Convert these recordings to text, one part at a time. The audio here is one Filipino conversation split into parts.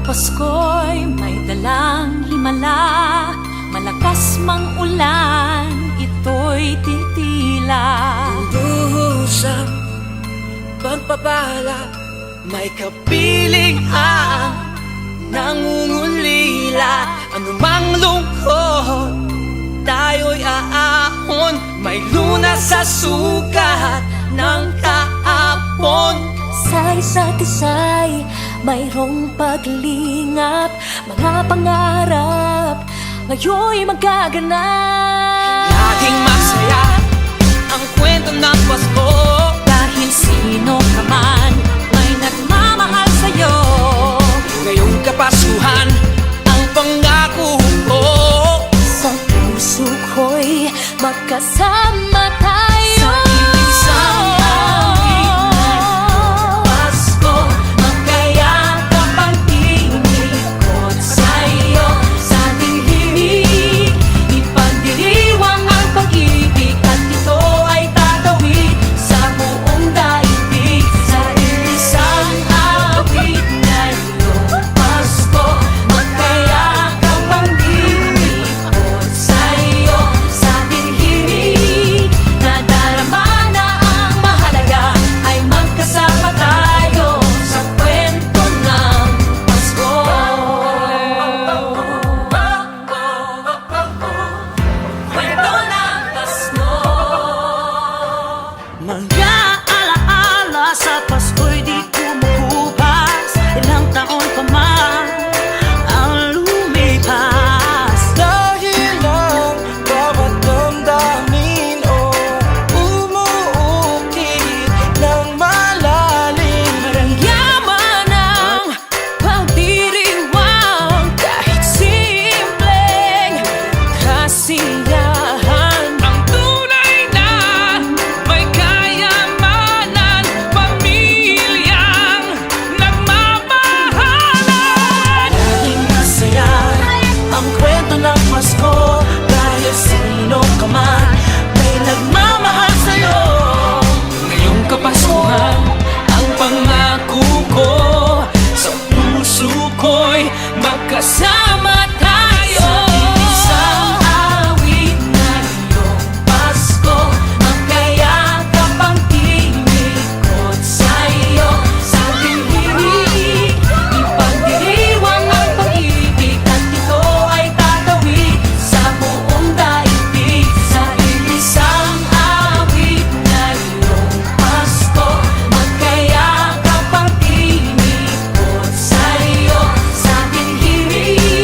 Pasko'y may dalang himala, malakas mang ulan, ito'y titila. Lubusang pagpapala, may kapiling ang nangungulila. Anumang lungkot, tayo'y aahon, may lunas sa sukat ng kahapon. Sa isa't isa'y mayroong paglingap, mga pangarap ngayon'y magaganap. Laging masaya ang kwento ng Pasko, Dahil sino ka man may nagmamahal sa'yo. ngayong Kapaskuhan ang pangako ko. Sa puso ko'y magkasama tayo. Sa isang awit na Pasko, magkayakap ang tinikot sa'yo. Sa ating himig, ipagdiriwang ang pag-ibig, at ito ay tatawid sa buong daigdig. Sa isang awit na Pasko, magkayakap ang tinikot sa'yo. Sa ating himig, nadarama na ang mahalaga, ay magkasama tayo sa kwento ng Pasko. Kwento ng Pasko. Mga alaala sa Pasko'y di kumukupas, ilang taon pa man ang lumipas. Dahil ang bawat damdamin o umuukit ng malalim. Parang yaman ng pagdiriwang, kahit simpleng kasiyahan. Ang tunay na may kayamanan, pamilyang nagmamahalan. Laging masaya ang kwento ng Pasko, dahil sino ka man may nagmamahal sa'yo. Ngayong Kapaskuhan ang pangako ko, sa puso ko'y magkasama tayo. Sa isang awit na iyong Pasko, magkayakap ang tinikot sa'yo. Sa ating himig, ipagdiriwang ang pag-ibig, at ito ay tatawid sa buong daigdig. Sa isang awit na iyong Pasko, magkayakap ang tinikot sa'yo. Sa ating himig,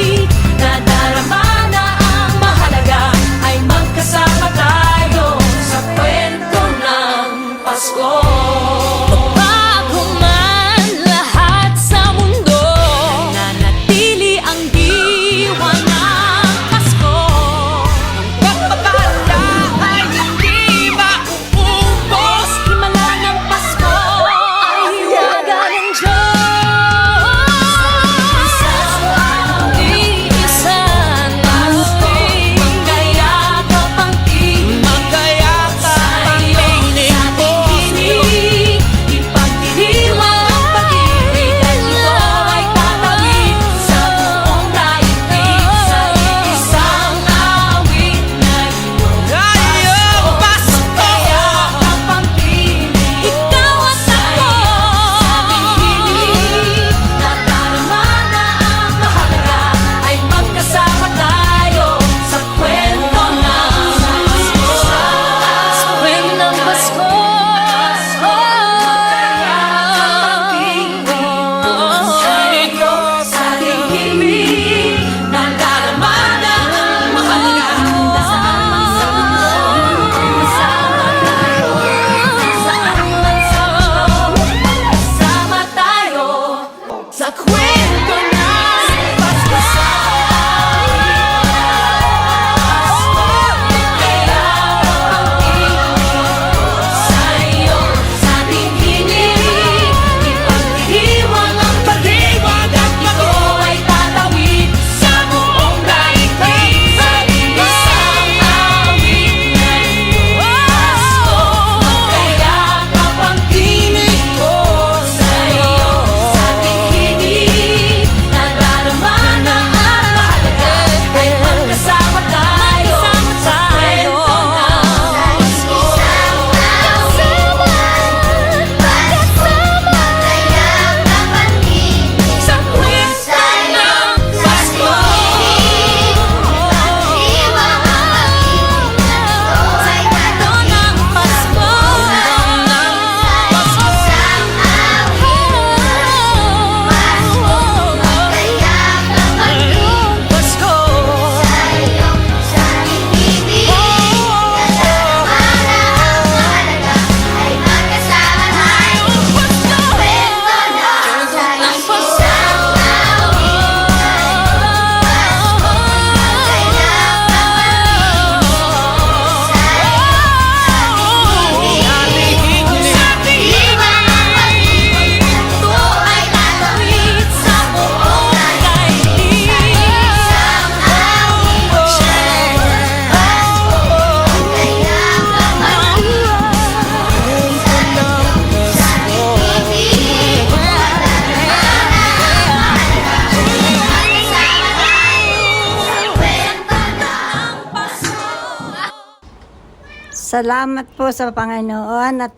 Salamat po sa Panginoon at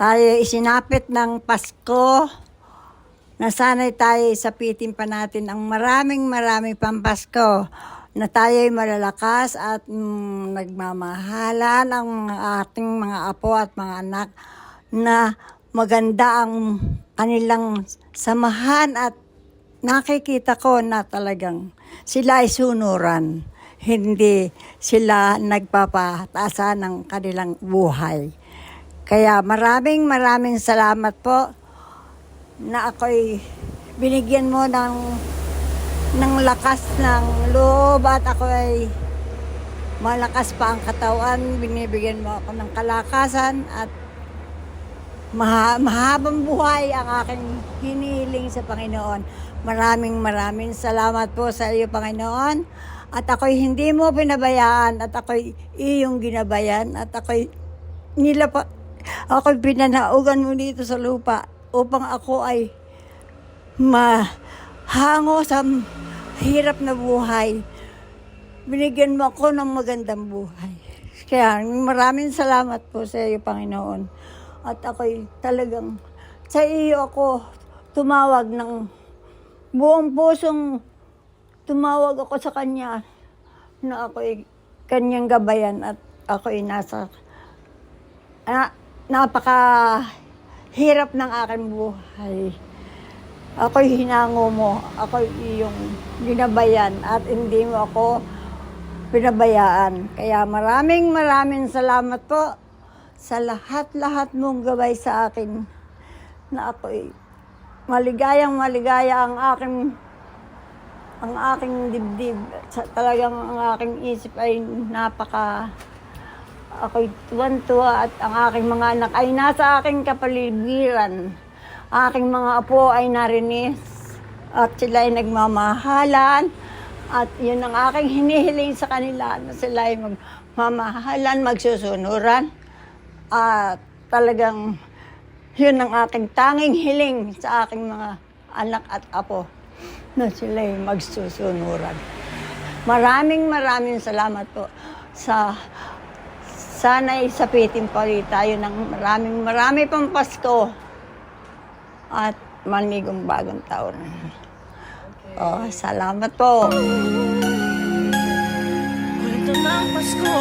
tayo isinapit ng Pasko na sana'y tayo isapitin pa natin ang maraming pang Pasko na tayo'y malalakas at nagmamahalan ang ating mga apo at mga anak na maganda ang kanilang samahan at nakikita ko na talagang sila ay sunuran. Hindi sila nagpapataasa ng kanilang buhay. Kaya maraming salamat po na ako'y binigyan mo ng lakas ng loob at ako ay malakas pa ang katawan. Binibigyan mo ako ng kalakasan at mahabang buhay ang aking hinihiling sa Panginoon. Maraming salamat po sa iyo, Panginoon. At ako'y hindi mo pinabayaan at ako'y iyong ginabayan at ako'y pinanaugan mo dito sa lupa upang ako ay mahango sa hirap na buhay. Binigyan mo ako ng magandang buhay. Kaya maraming salamat po sa iyo, Panginoon. At ako'y talagang sa iyo ako tumawag ng buong pusong tumawag ako sa Kanya na ako'y Kanyang gabayan at ako'y napakahirap ng aking buhay. Ako'y hinango mo, ako'y iyong ginabayan at hindi mo ako pinabayaan. Kaya maraming salamat po sa lahat mong gabay sa akin na ako'y maligaya ang aking dibdib. Talagang ang aking isip ay ako'y tuwan-tuwa at ang aking mga anak ay nasa aking kapaligiran. Aking mga apo ay narinis at sila ay nagmamahalan at yun ang aking hinihiling sa kanila na sila ay magmamahalan, magsusunuran. At talagang yun ang aking tanging hiling sa aking mga anak at apo na sila'y magsusunuran. Maraming salamat po sa sana'y sapitin pa rin tayo ng marami pang Pasko at manigong bagong taon. Oh, salamat po. Kwento ng Pasko.